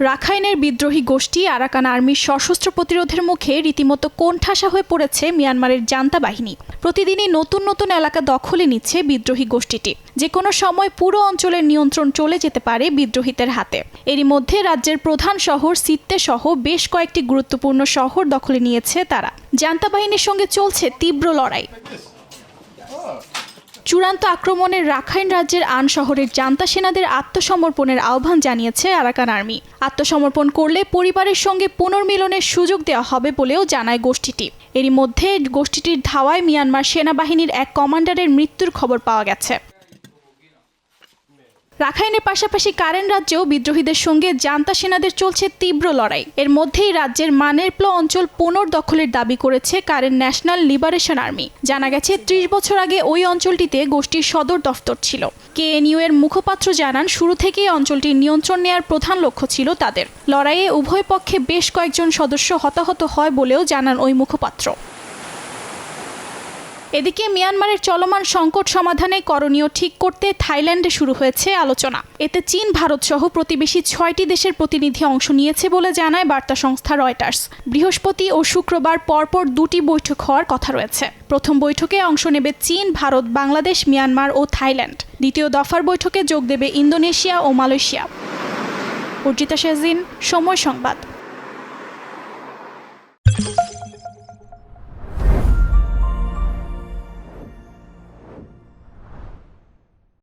রাখাইনের বিদ্রোহী গোষ্ঠী আরাকান আর্মির সশস্ত্র প্রতিরোধের মুখে রীতিমতো কোণঠাসা হয়ে পড়েছে মিয়ানমারের জান্তা বাহিনী। প্রতিদিনই নতুন নতুন এলাকা দখলে নিচ্ছে বিদ্রোহী গোষ্ঠীটি। যে কোনো সময় পুরো অঞ্চলের নিয়ন্ত্রণ চলে যেতে পারে বিদ্রোহীদের হাতে। এরই মধ্যে রাজ্যের প্রধান শহর সিত্তে সহ বেশ কয়েকটি গুরুত্বপূর্ণ শহর দখলে নিয়েছে তারা। জান্তা বাহিনীর সঙ্গে চলছে তীব্র লড়াই। চূড়ান্ত আক্রমণের রাখাইন রাজ্যের আন শহরের জান্তা সেনাদের আত্মসমর্পণের আহ্বান জানিয়েছে আরাকান আর্মি। আত্মসমর্পণ করলে পরিবারের সঙ্গে পুনর্মিলনের সুযোগ দেওয়া হবে বলেও জানায় গোষ্ঠীটি। এরই মধ্যে গোষ্ঠীটির ধাওয়ায় মিয়ানমার সেনাবাহিনীর এক কমান্ডারের মৃত্যুর খবর পাওয়া গেছে। রাখাইনের পাশাপাশি কারেন রাজ্যেও বিদ্রোহীদের সঙ্গে জান্তা সেনাদের চলছে তীব্র লড়াই। এর মধ্যেই রাজ্যের মানেরপ্লো অঞ্চল পুনর্দখলের দাবি করেছে কারেন ন্যাশনাল লিবারেশন আর্মি। জানা গেছে ৩০ বছর আগে ওই অঞ্চলটিতে গোষ্ঠীর সদর দফতর ছিল। কেএনইউ এর মুখপাত্র জানান, শুরু থেকেই অঞ্চলটির নিয়ন্ত্রণ নেয়ার প্রধান লক্ষ্য ছিল তাদের। লড়াইয়ে উভয় পক্ষে বেশ কয়েকজন সদস্য হতাহত হয় বলেও জানান ওই মুখপাত্র। এদিকে মিয়ানমারের চলমান সংকট সমাধানে করণীয় ঠিক করতে থাইল্যান্ডে শুরু হয়েছে আলোচনা। এতে চীন, ভারত সহ প্রতিবেশী ৬টি দেশের প্রতিনিধি অংশ নিয়েছে বলে জানায় বার্তা সংস্থা রয়টার্স। বৃহস্পতি ও শুক্রবার পরপর ২টি বৈঠক হওয়ার কথা রয়েছে। প্রথম বৈঠকে অংশ নেবে চীন, ভারত, বাংলাদেশ, মিয়ানমার ও থাইল্যান্ড। দ্বিতীয় দফার বৈঠকে যোগ দেবে ইন্দোনেশিয়া ও মালয়েশিয়া। অর্জিতা শাহজিন, সময় সংবাদ।